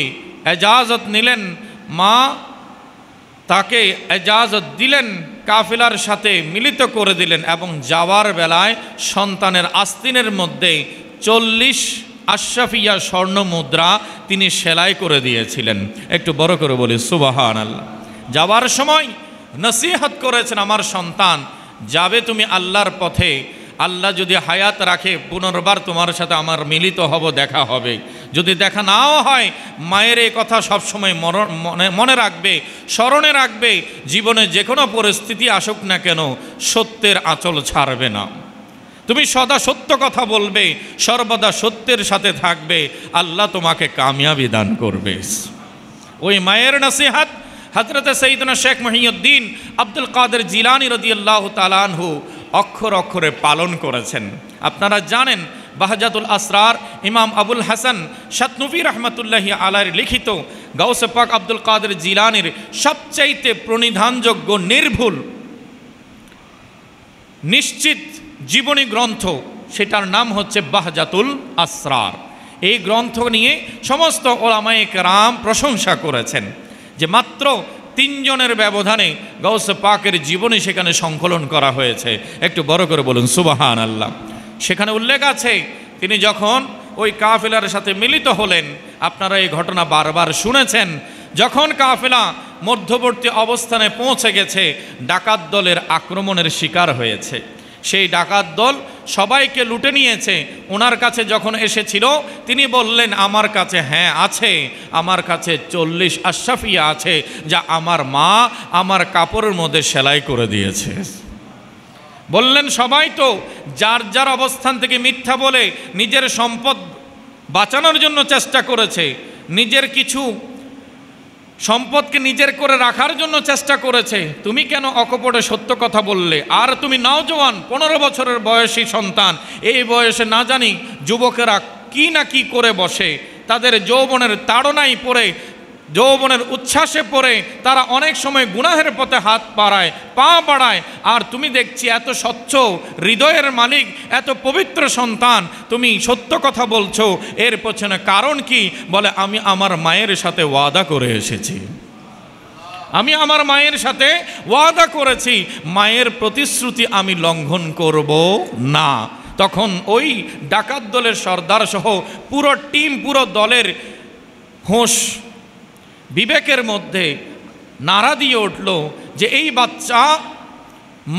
এজাজত নিলেন, মা তাকে এজাজত দিলেন, কাফিলার সাথে মিলিত করে দিলেন, এবং যাওয়ার বেলায় সন্তানের আস্তিনের মধ্যে 40 আশরাফিয়া স্বর্ণ মুদ্রা তিনি সেলাই করে দিয়েছিলেন। একটু বড় করে বলি সুবহানাল্লাহ। যাওয়ার সময় নসিহত করেছেন, আমার সন্তান যাবে তুমি আল্লাহর পথে, আল্লাহ যদি হায়াত রাখে পুনর্বার তোমার সাথে আমার মিলিত হব, দেখা হবে। যদি দেখা নাও হয় মায়ের এই কথা সবসময় মনে রাখবে, স্মরণে রাখবে, জীবনে যে কোনো পরিস্থিতি আসুক না কেন সত্যের আঁচল ছাড়বে না। তুমি সদা সত্য কথা বলবে, সর্বদা সত্যের সাথে থাকবে, আল্লাহ তোমাকে কামিয়াবি দান করবে। ওই মায়ের নসিহত হযরতে সাইয়েদনা শেখ মহিউদ্দিন আব্দুল কাদের জিলানী রাদিয়াল্লাহু তাআলা আনহু অক্ষর অক্ষরে পালন করেছেন। আপনারা জানেন বাহজাতুল আসরার ইমাম আবুল হাসান শাতনুফি রহমতুল্লাহি আলাইহির লিখিত গাউসে পাক আব্দুল কাদের জিলানীর সবচাইতে প্রণিধানযোগ্য, নির্ভুল, নিশ্চিত জীবনী গ্রন্থ, সেটার নাম হচ্ছে বাহজাতুল আসরার। এই গ্রন্থ নিয়ে সমস্ত উলামায়ে কেরাম প্রশংসা করেছেন যে মাত্র 3 জনের ব্যবধানে গাউসে পাকের জীবনী সেখানে সংকলন করা হয়েছে। একটু বড় করে বলুন সুবহানাল্লাহ। সেখানে উল্লেখ আছে তিনি যখন ওই কাফেলার সাথে মিলিত হলেন, আপনারা এই ঘটনা বারবার শুনেছেন, যখন কাফেলা মধ্যবর্তী অবস্থানে পৌঁছে গেছে, ডাকাত দলের আক্রমণের শিকার হয়েছে। সেই ডাকাত দল সবাইকে লুটে নিয়েছে। ওনার কাছে যখন এসেছিল তিনি বললেন, আমার কাছে হ্যাঁ আছে, আমার কাছে 40 আশরাফিয়া আছে, যা আমার মা আমার কাপড়ের মধ্যে সেলাই করে দিয়েছে। বললেন সবাই তো যার যার অবস্থান থেকে মিথ্যা বলে নিজের সম্পদ বাঁচানোর জন্য চেষ্টা করেছে, নিজের কিছু সম্পদকে নিজের করে রাখার জন্য চেষ্টা করেছে। তুমি কেন অকপটে সত্য কথা বললে? আর তুমি নওজোয়ান, 15 বছরের বয়সী সন্তান। এই বয়সে না জানি যুবকেরা কি না কি করে বসে, তাদের যৌবনের তাড়নায় পড়ে, যৌবনের উচ্ছ্বাসে পড়ে তারা অনেক সময় গুনাহের পথে হাত বাড়ায়, পা বাড়ায়। আর তুমি দেখছি এত স্বচ্ছ হৃদয়ের মালিক, এত পবিত্র সন্তান, তুমি সত্য কথা বলছো। এর পেছনে কারণ কি? বলে আমি আমার মায়ের সাথে ওয়াদা করে এসেছি, আমি আমার মায়ের সাথে ওয়াদা করেছি, মায়ের প্রতিশ্রুতি আমি লঙ্ঘন করব না। তখন ওই ডাকাত দলের সর্দার সহ পুরো টিম, পুরো দলের হোশ বিবেকের মধ্যে নাড়া দিয়ে উঠল যে এই বাচ্চা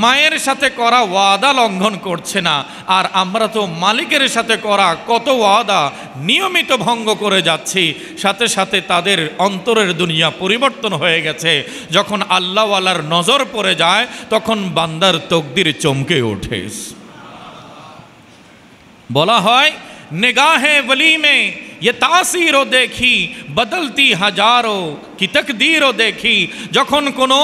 মায়ের সাথে করা ওয়াদা লঙ্ঘন করছে না, আর আমরা তো মালিকের সাথে করা কত ওয়াদা নিয়মিত ভঙ্গ করে যাচ্ছি। সাথে সাথে তাদের অন্তরের দুনিয়া পরিবর্তন হয়ে গেছে। যখন আল্লাহওয়ালার নজর পড়ে যায় তখন বান্দার তকদির চমকে ওঠে। বলা হয় निगाहे वली में ये तासीरो देखी बदलती हजारों की तकदीरो देखी। যখন কোনো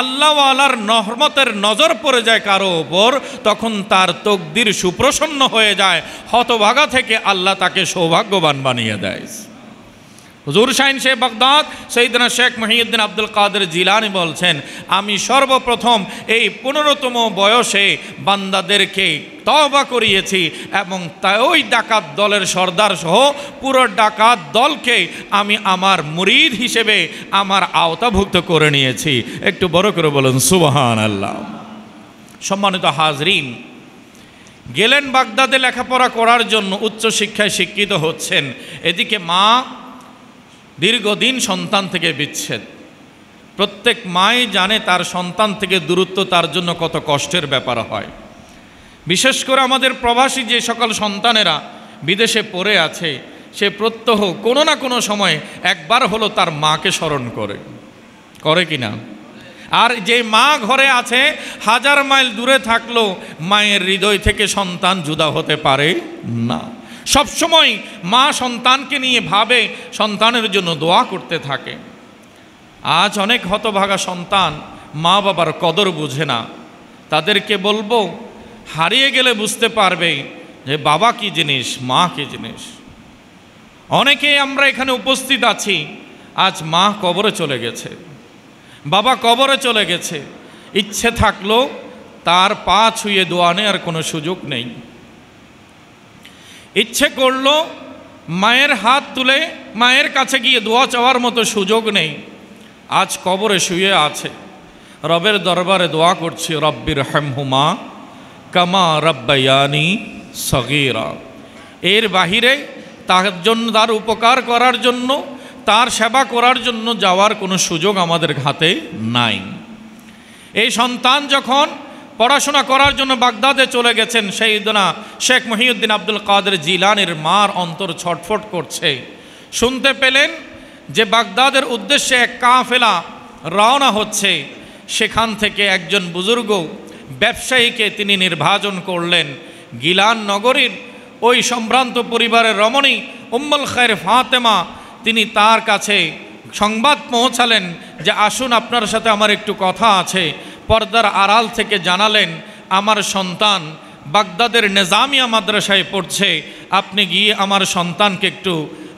আল্লাহওয়ালার রহমতের নজর পড়ে যায় কারো ওপর, তখন তার তকদির সুপ্রসন্ন হয়ে যায়। হতভাগা থেকে আল্লাহ তাকে সৌভাগ্যবান বানিয়ে দেয়। হুজুর শাহিন শেখ বাগদাদ সৈয়দনা শেখ মহিউদ্দিন আব্দুল কাদের জিলানী বলছেন, আমি সর্বপ্রথম এই 15তম বয়সে বান্দাদেরকে তওবা করিয়েছি এবং তাই ওই ডাকাত দলের সর্দার সহ পুরো ডাকাত দলকে আমি আমার মুরিদ হিসেবে আমার আওতাভুক্ত করে নিয়েছি। একটু বড় করে বলুন সুবহানাল্লাহ। সম্মানিত হাজরিন, গেলেন বাগদাদে লেখাপড়া করার জন্য, উচ্চশিক্ষায় শিক্ষিত হচ্ছেন। এদিকে মা দীর্ঘদিন সন্তান থেকে বিচ্ছেদ। প্রত্যেক মাই জানে তার সন্তান থেকে দূরত্ব তার জন্য কত কষ্টের ব্যাপার হয়। বিশেষ করে আমাদের প্রবাসী যে সকল সন্তানেরা বিদেশে পড়ে আছে, সে প্রত্যহ কোনো না কোনো সময় একবার হলো তার মাকে স্মরণ করে কি না? আর যে মা ঘরে আছে, 1000 মাইল দূরে থাকলেও মায়ের হৃদয় থেকে সন্তান জুদা হতে পারে না। সবসময় মা সন্তানকে নিয়ে ভাবে, সন্তানের জন্য দোয়া করতে থাকে। আজ অনেক হতভাগা সন্তান মা বাবার কদর বুঝে না। তাদেরকে বলবো, হারিয়ে গেলে বুঝতে পারবে যে বাবা কি জিনিস, মা কি জিনিস। অনেকেই আমরা এখানে উপস্থিত আছি, আজ মা কবরে চলে গেছে, বাবা কবরে চলে গেছে। ইচ্ছে থাকলেও তার পা ছুঁয়ে দোয়া নেওয়ার কোনো সুযোগ নেই। ইচ্ছে করলো মায়ের হাত তুলে মায়ের কাছে গিয়ে দোয়া চাওয়ার মতো সুযোগ নেই। আজ কবরে শুয়ে আছে, রবের দরবারে দোয়া করছি, রব্বির হামহুমা কামা রব্বায়ানি সগীরা। এর বাহিরে তার জন্য, তার উপকার করার জন্য, তার সেবা করার জন্য যাওয়ার কোনো সুযোগ আমাদের হাতে নাই। এই সন্তান যখন পড়াশোনা করার জন্য বাগদাদে চলে গেছেন, সৈয়দনা শেখ মহিউদ্দিন আব্দুল কাদের জিলানীর মার অন্তর ছটফট করছে। শুনতে পেলেন যে বাগদাদের উদ্দেশ্যে এক কাফেলা রওনা হচ্ছে। সেখান থেকে একজন বুজুর্গ ব্যবসায়ীকে তিনি নির্বাচন করলেন। গিলান নগরীর ওই সম্ভ্রান্ত পরিবারের রমণী উম্মুল খায়র ফাতেমা, তিনি তার কাছে সংবাদ পৌঁছালেন যে আসুন আপনার সাথে আমার একটু কথা আছে। পর্দার আড়াল থেকে জানালেন, আমার সন্তান বাগদাদের নিজামিয়া মাদ্রাসায় পড়ছে, আপনি গিয়ে আমার সন্তানকে একটু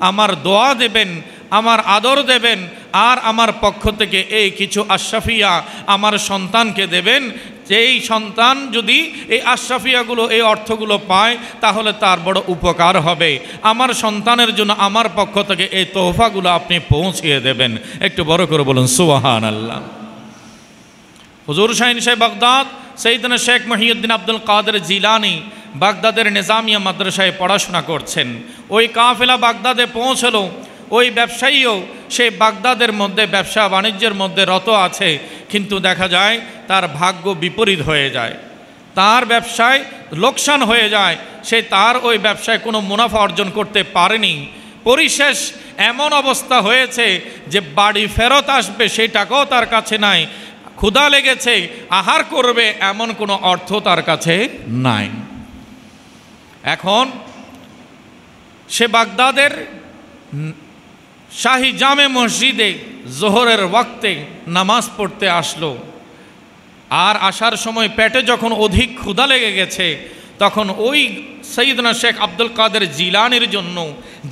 আমার দোয়া দেবেন, আমার আদর দেবেন, আর আমার পক্ষ থেকে এই কিছু আশরাফিয়া আমার সন্তানকে দেবেন। যেই সন্তান যদি এই আশরাফিয়াগুলো, এই অর্থগুলো পায়, তাহলে তার বড় উপকার হবে। আমার সন্তানের জন্য আমার পক্ষ থেকে এই তোহফাগুলো আপনি পৌঁছিয়ে দেবেন। একটু বড় করে বলুন সুবহানাল্লাহ। হুজুর শাহিন শেখ বাগদাদ সৈয়দনা শেখ মহিউদ্দিন আব্দুল কাদের জিলানী বাগদাদের নিজামিয়া মাদ্রাসায় পড়াশোনা করছেন। ওই কাফেলা বাগদাদে পৌঁছলো। ওই ব্যবসায়ীও সে বাগদাদের মধ্যে ব্যবসা বাণিজ্যের মধ্যে রত আছে, কিন্তু দেখা যায় তার ভাগ্য বিপরীত হয়ে যায়, তার ব্যবসায় লোকসান হয়ে যায়। সে তার ওই ব্যবসায় কোনো মুনাফা অর্জন করতে পারেনি। পরিশেষ এমন অবস্থা হয়েছে যে বাড়ি ফেরত আসবে সেই টাকাও তার কাছে নাই। ক্ষুধা লেগেছে, আহার করবে এমন কোনো অর্থ তার কাছে নাই। এখন সে বাগদাদের শাহী জামে মসজিদে জোহরের ওয়াক্তে নামাজ পড়তে আসলো। আর আসার সময় পেটে যখন অধিক ক্ষুধা লেগে গেছে, তখন ওই সৈয়দনা শেখ আব্দুল কাদের জিলানির জন্য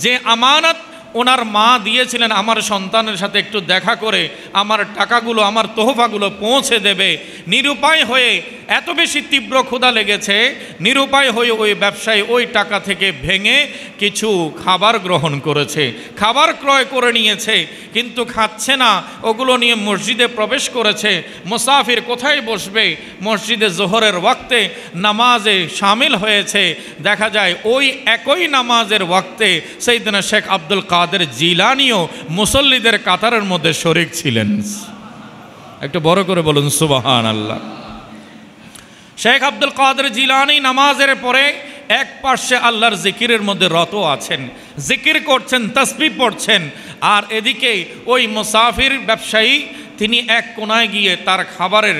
যে আমানত ওনার মা দিয়েছিলেন, আমার সন্তানের সাথে একটু দেখা করে আমার টাকাগুলো, আমার তোহফাগুলো পৌঁছে দেবে, নিরুপায় হয়ে, এত বেশি তীব্র ক্ষুধা লেগেছে, নিরুপায় হয়ে ওই ব্যবসায়ী ওই টাকা থেকে ভেঙে কিছু খাবার গ্রহণ করেছে, খাবার ক্রয় করে নিয়েছে, কিন্তু খাচ্ছে না, ওগুলো নিয়ে মসজিদে প্রবেশ করেছে। মুসাফির কোথায় বসবে? মসজিদে জোহরের ওয়াক্তে নামাজে শামিল হয়েছে। দেখা যায় ওই একই নামাজের ওয়াক্তে সাইয়েদনা শেখ আব্দুল কাদের জিলানিও মুসল্লিদের কাতারের মধ্যে শরীক ছিলেন। একটু বড় করে বলুন সুবহানাল্লাহ। শেখ আব্দুল কাদের জিলানি নামাজের পরে এক পাশে আল্লাহর জিকিরের মধ্যে রত আছেন, জিকির করছেন, তাসবিহ পড়ছেন, আর এদিকে ওই মুসাফির ব্যবসায়ী তিনি এক কোনায় গিয়ে তার খাবারের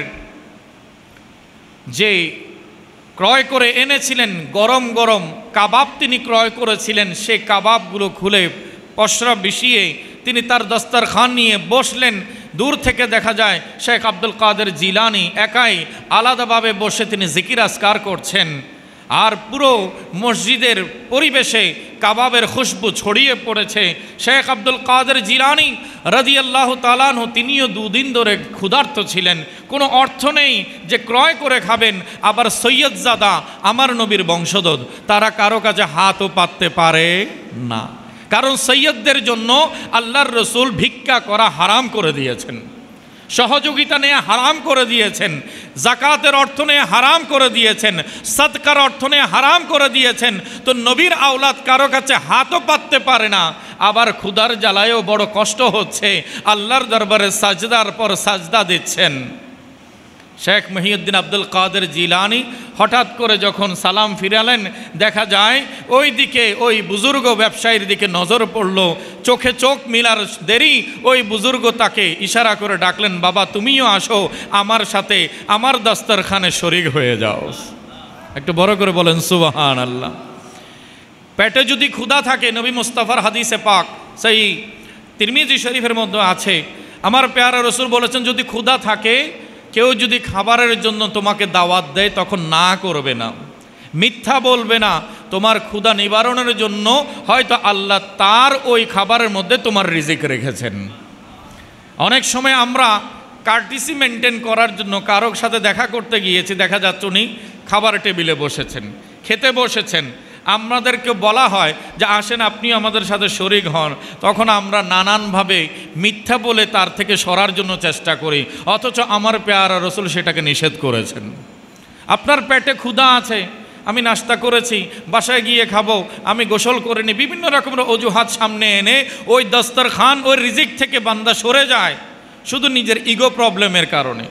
যে ক্রয় করে এনেছিলেন, গরম গরম কাবাব তিনি ক্রয় করেছিলেন, সে কাবাবগুলো খুলে পশরা বিছিয়ে তিনি তার দস্তরখান নিয়ে বসলেন। দূর থেকে দেখা যায় শেখ আব্দুল কাদের জিলানি একাই আলাদাভাবে বসে তিনি জিকির আজকার করছেন। আর পুরো মসজিদের পরিবেশে কাবাবের খুশবু ছড়িয়ে পড়েছে। শেখ আব্দুল কাদের জিলানি রাদিয়াল্লাহু তাআলা আনহু তিনিও দুদিন ধরে ক্ষুধার্ত ছিলেন, কোনো অর্থ নেই যে ক্রয় করে খাবেন। আবার সৈয়দজাদা আমার নবীর বংশধর, তারা কারো কাছে হাতও পাততে পারে না, কারণ সৈয়দদের জন্য আল্লাহর রসুল ভিক্ষা করা হারাম করে দিয়েছেন, সহযোগিতা নেওয়া হারাম করে দিয়েছেন, জাকাতের অর্থ নিয়ে হারাম করে দিয়েছেন, সদকার অর্থ নিয়ে হারাম করে দিয়েছেন। তো নবীর আওলাদ কারো কাছে হাতও পাততে পারে না, আবার ক্ষুধার জ্বালায়ও বড় কষ্ট হচ্ছে, আল্লাহর দরবারে সাজদার পর সাজদা দিচ্ছেন। শেখ মহিউদ্দিন আব্দুল কাদের জিলানি হঠাৎ করে যখন সালাম ফিরালেন, দেখা যায় ওই দিকে ওই বুজুর্গ ব্যবসায়ীর দিকে নজর পড়ল, চোখে চোখ মিলার দেরি ওই বুজুর্গ তাকে ইশারা করে ডাকলেন, বাবা তুমিও আসো আমার সাথে, আমার দস্তরখানে শরীক হয়ে যাও। একটু বড় করে বলেন সুবহানাল্লাহ। পেটে যদি ক্ষুধা থাকে, নবী মুস্তাফার হাদিসে পাক সেই তিরমিজি শরীফের মধ্যে আছে, আমার পেয়ারা রসুল বলেছেন যদি ক্ষুধা থাকে, কেউ যদি খাবারের জন্য তোমাকে দাওয়াত দেয় তখন না করবে না, মিথ্যা বলবে না। তোমার ক্ষুধা নিবারণের জন্য হয়তো আল্লাহ তার ওই খাবারের মধ্যে তোমার রিজিক রেখেছেন। অনেক সময় আমরা কার্টিসি মেনটেন করার জন্য কারোর সাথে দেখা করতে গিয়েছি, দেখা যাচ্ছে উনি খাবার টেবিলে বসেছেন, খেতে বসেছেন, আমাদেরকে বলা হয় যে আসেন আপনি আমাদের সাথে শরীক হন, তখন আমরা নানানভাবে মিথ্যা বলে তার থেকে সরার জন্য চেষ্টা করি, অথচ আমার পেয়ারা রসুল সেটাকে নিষেধ করেছেন। আপনার পেটে ক্ষুধা আছে, আমি নাস্তা করেছি, বাসায় গিয়ে খাবো, আমি গোসল করে নি, বিভিন্ন রকমের অজুহাত সামনে এনে ওই দস্তরখান ওই রিজিক থেকে বান্দা সরে যায় শুধু নিজের ইগো প্রবলেমের কারণে,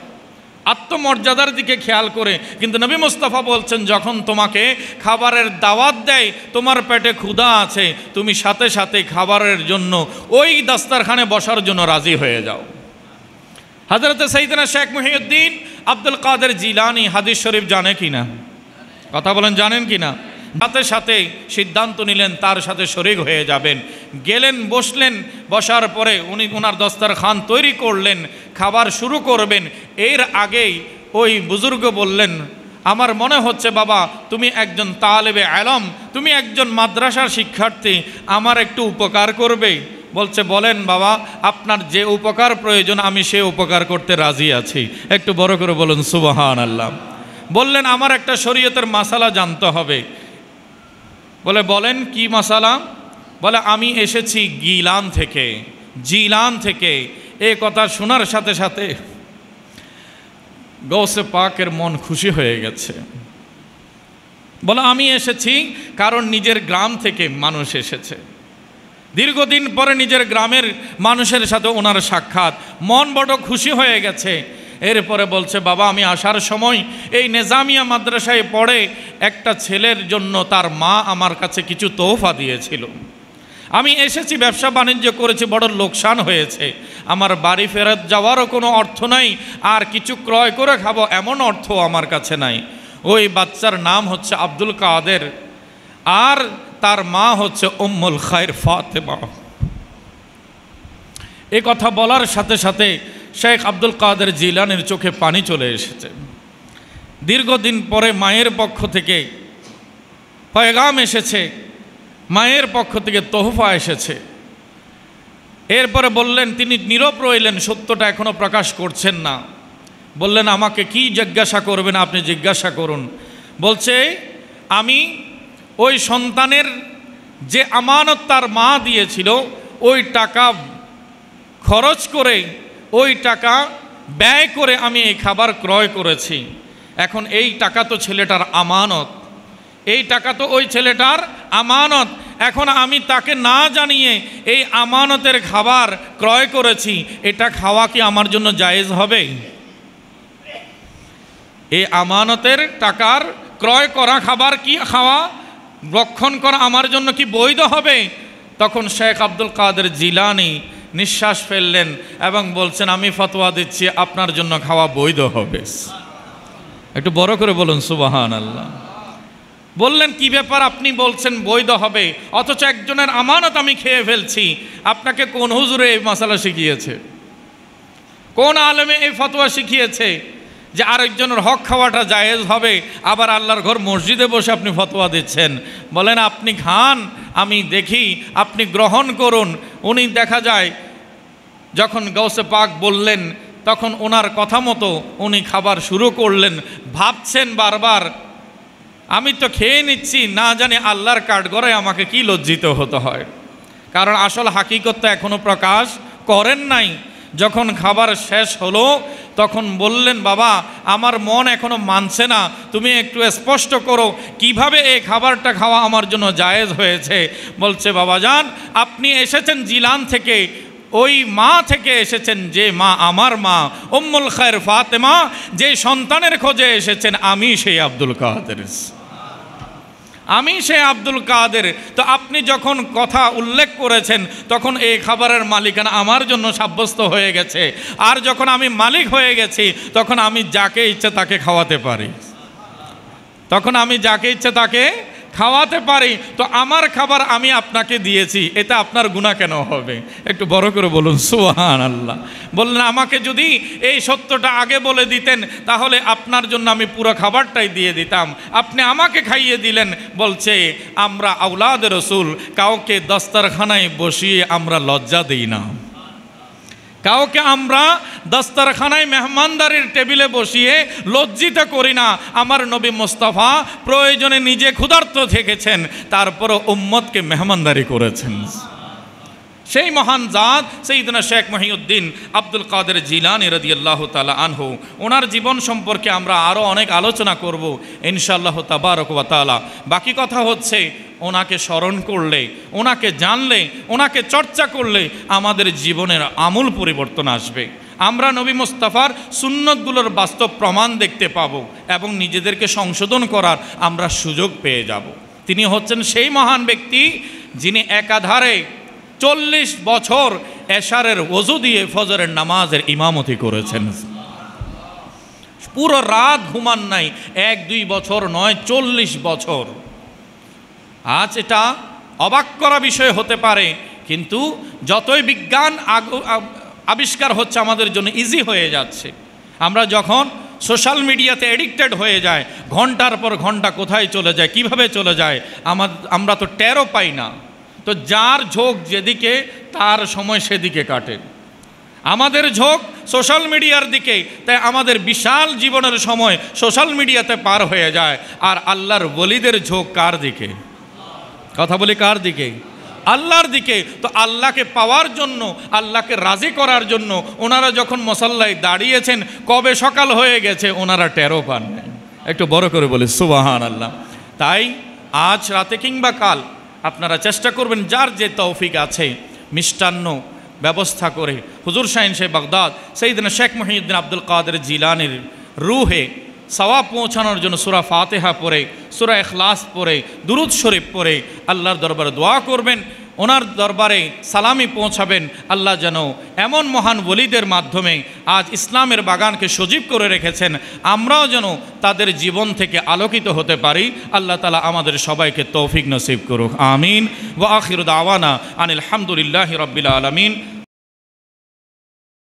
আত্মমর্যাদার দিকে খেয়াল করে। কিন্তু নবী মুস্তাফা বলছেন যখন তোমাকে খাবারের দাওয়াত দেয়, তোমার পেটে ক্ষুধা আছে, তুমি সাথে সাথে খাবারের জন্য ওই দস্তরখানে বসার জন্য রাজি হয়ে যাও। হযরত সাইয়েদনা শেখ মহিউদ্দিন আব্দুল কাদের জিলানি হাদিস শরীফ জানে কিনা? কথা বলেন, জানেন কিনা? সাথে সাথে সিদ্ধান্ত নিলেন তার সাথে শরীক হয়ে যাবেন। গেলেন, বসলেন, বসার পরে উনি ওনার দস্তরখান তৈরি করলেন, খাবার শুরু করবেন। এর আগেই ওই বুজুর্গ বললেন, আমার মনে হচ্ছে বাবা তুমি একজন তালেবে আলম, তুমি একজন মাদ্রাসার শিক্ষার্থী, আমার একটু উপকার করবে। বলছে বলেন বাবা, আপনার যে উপকার প্রয়োজন আমি সে উপকার করতে রাজি আছি। একটু বড় করে বলুন সুবহানাল্লাহ। বললেন আমার একটা শরীয়তের মাসালা জানতে হবে। বলে বলেন কি মাসালা? বলে আমি এসেছি গিলান থেকে, জিলান থেকে। এ কথা শোনার সাথে সাথে গৌসে পাকের মন খুশি হয়ে গেছে। বলে আমি এসেছি কারণ নিজের গ্রাম থেকে মানুষ এসেছে, দীর্ঘদিন পরে নিজের গ্রামের মানুষের সাথে ওনার সাক্ষাৎ, মন বড় খুশি হয়ে গেছে। এরপরে বলছে বাবা আমি আসার সময় এই নেজামিয়া মাদ্রাসায় পড়ে একটা ছেলের জন্য তার মা আমার কাছে কিছু তোহফা দিয়েছিল, আমি এসেছি, ব্যবসা বাণিজ্য করেছি, বড় লোকসান হয়েছে, আমার বাড়ি ফেরত যাওয়ারও কোনো অর্থ নাই, আর কিছু ক্রয় করে খাবো এমন অর্থ আমার কাছে নাই। ওই বাচ্চার নাম হচ্ছে আব্দুল কাদের, আর তার মা হচ্ছে উম্মুল খায়র ফাতেমা। এ কথা বলার সাথে সাথে শেখ আব্দুল কাদের জিলানীর চোখে পানি চলে এসেছে। দীর্ঘদিন পরে মায়ের পক্ষ থেকে পয়গাম এসেছে, মায়ের পক্ষ থেকে তোহফা এসেছে। এরপরে বললেন, তিনি নীরব রইলেন, সত্যটা এখনও প্রকাশ করছেন না। বললেন, আমাকে কি জিজ্ঞাসা করবেন আপনি জিজ্ঞাসা করুন। বলছে, আমি ওই সন্তানের যে আমানত তার মা দিয়েছিল, ওই টাকা খরচ করে, ওই টাকা ব্যয় করে আমি এই খাবার ক্রয় করেছি। এখন এই টাকা তো ছেলেটার আমানত, এই টাকা তো ওই ছেলেটার আমানত। এখন আমি তাকে না জানিয়ে এই আমানতের খাবার ক্রয় করেছি, এটা খাওয়া কি আমার জন্য জায়েজ হবে? এই আমানতের টাকার ক্রয় করা খাবার কি খাওয়া, রক্ষণ করা আমার জন্য কি বৈধ হবে? তখন শেখ আব্দুল কাদের জিলানী নিঃশ্বাস ফেললেন এবং বলছেন, আমি ফতোয়া দিচ্ছি আপনার জন্য খাওয়া বৈধ হবে। একটু বড় করে বলুন সুবহানাল্লাহ। বললেন, কি ব্যাপার আপনি বলছেন বৈধ হবে, অথচ একজনের আমানত আমি খেয়ে ফেলছি। আপনাকে কোন হুজুরে এই মাসালা শিখিয়েছে? কোন আলেমে এই ফতোয়া শিখিয়েছে যে আরেকজনের হক খাওয়াটা জায়েজ হবে, আবার আল্লাহর ঘর মসজিদে বসে আপনি ফতোয়া দিচ্ছেন? বলেন, আপনি খান, আমি দেখি, আপনি গ্রহণ করুন। উনি দেখা যায় যখন গাউসে পাক বললেন, তখন ওনার কথা মতো উনি খাবার শুরু করলেন। ভাবছেন বারবার, আমি তো খেয়ে নিচ্ছি, না জানি আল্লাহর কাঠগড়ায় আমাকে কি লজ্জিত হতে হয়। কারণ আসল হাকিকত তো এখনও প্রকাশ করেন নাই। যখন খাবার শেষ হলো তখন বললেন, বাবা আমার মন এখনো মানছে না, তুমি একটু স্পষ্ট করো কিভাবে এই খাবারটা খাওয়া আমার জন্য জায়েজ হয়েছে। বলছে, বাবাজান আপনি এসেছেন জিলান থেকে, ওই মা থেকে এসেছেন যে মা আমার মা উম্মুল খায়র ফাতেমা, যে সন্তানের খোঁজে এসেছেন আমি সেই আব্দুল কাদের, আমি সেই আব্দুল কাদের। তো আপনি যখন কথা উল্লেখ করেছেন তখন এই খাবারের মালিকানা আমার জন্য সাব্যস্ত হয়ে গেছে। আর যখন আমি মালিক হয়ে গেছি তখন আমি যাকে ইচ্ছে তাকে খাওয়াতে পারি, তখন আমি যাকে ইচ্ছে তাকে খাওয়াতে পারি। তো আমার খাবার আমি আপনাকে দিয়েছি, এটা আপনার গুনাহ কেন হবে? একটু বড় করে বলুন সুবহানাল্লাহ। বললেন, আমাকে যদি এই সত্যটা আগে বলে দিতেন তাহলে আপনার জন্য আমি পুরো খাবারটাই দিয়ে দিতাম, আপনি আমাকে খাইয়ে দিলেন। বলছে, আমরা আওলাদ রসুল কাউকে দস্তরখানায় বসিয়ে আমরা লজ্জা দিই না, কাউকে আমরা দস্তরখানায় মেহমানদারির টেবিলে বসিয়ে লজ্জিত করি না। আমার নবী মুস্তাফা প্রয়োজনে নিজে ক্ষুধার্ত থেকেছেন, তারপরও উম্মতকে মেহমানদারি করেছেন। সেই মহান জাত সাইয়েদনা শেখ মহিউদ্দিন আব্দুল কাদের জিলানী রাদিয়াল্লাহু তাআলা আনহু, ওনার জীবন সম্পর্কে আমরা আরও অনেক আলোচনা করব ইনশাআল্লাহ তাবারক ওয়া তাআলা। বাকি কথা হচ্ছে, ওনাকে স্মরণ করলে, ওনাকে জানলে, ওনাকে চর্চা করলে আমাদের জীবনের আমূল পরিবর্তন আসবে। আমরা নবী মুস্তাফার সুন্নতগুলোর বাস্তব প্রমাণ দেখতে পাবো এবং নিজেদেরকে সংশোধন করার আমরা সুযোগ পেয়ে যাব। তিনি হচ্ছেন সেই মহান ব্যক্তি যিনি একাধারে 40 বছর এশারের ওযু দিয়ে ফজরের নামাজের ইমামতি করেছেন। পুরো রাত ঘুমান নাই, 1-2 বছর নয়, 40 বছর। আজ এটা অবাক করা বিষয় হতে পারে, কিন্তু যতই বিজ্ঞান আবিষ্কার হচ্ছে আমাদের জন্য ইজি হয়ে যাচ্ছে। আমরা যখন সোশ্যাল মিডিয়াতে এডিক্টেড হয়ে যায়, ঘন্টার পর ঘন্টা কোথায় চলে যায়, কিভাবে চলে যায় আমরা তো টেরও পাই না। তো যার ঝোঁক যেদিকে তার সময় সেদিকে কাটে, আমাদের ঝোঁক সোশ্যাল মিডিয়ার দিকে, তাই আমাদের বিশাল জীবনের সময় সোশ্যাল মিডিয়াতে পার হয়ে যায়। আর আল্লাহর ওলিদের ঝোঁক কার দিকে? কথা বলি কার দিকে? আল্লাহর দিকে। তো আল্লাহকে পাওয়ার জন্য, আল্লাহকে রাজি করার জন্য ওনারা যখন মুসাল্লায় দাঁড়িয়েছেন, কবে সকাল হয়ে গেছে ওনারা টেরও পান নাই। একটু বড় করে বলি সুবহানাল্লাহ। তাই আজ রাতে কিংবা কাল আপনারা চেষ্টা করবেন, যার যে তৌফিক আছে, মিষ্টান্ন ব্যবস্থা করে হুজুর শাহিন শাহ বাগদাদ সাইয়েদনা শেখ মহিউদ্দিন আব্দুল কাদের জিলানীর রুহে সওয়াব পৌঁছানোর জন্য সূরা ফাতিহা পড়ে, সূরা ইখলাস পড়ে, দুরূদ শরীফ পড়ে আল্লাহর দরবারে দোয়া করবেন, ওনার দরবারে সালামি পৌঁছাবেন। আল্লাহ যেন এমন মহান ওলিদের মাধ্যমে আজ ইসলামের বাগানকে সজীব করে রেখেছেন, আমরাও যেন তাদের জীবন থেকে আলোকিত হতে পারি। আল্লাহ তাআলা আমাদের সবাইকে তৌফিক নসিব করুক, আমিন। ওয়া আখিরু দাওয়ানা আনিল হামদুলিল্লাহি রাব্বিল আলামিন।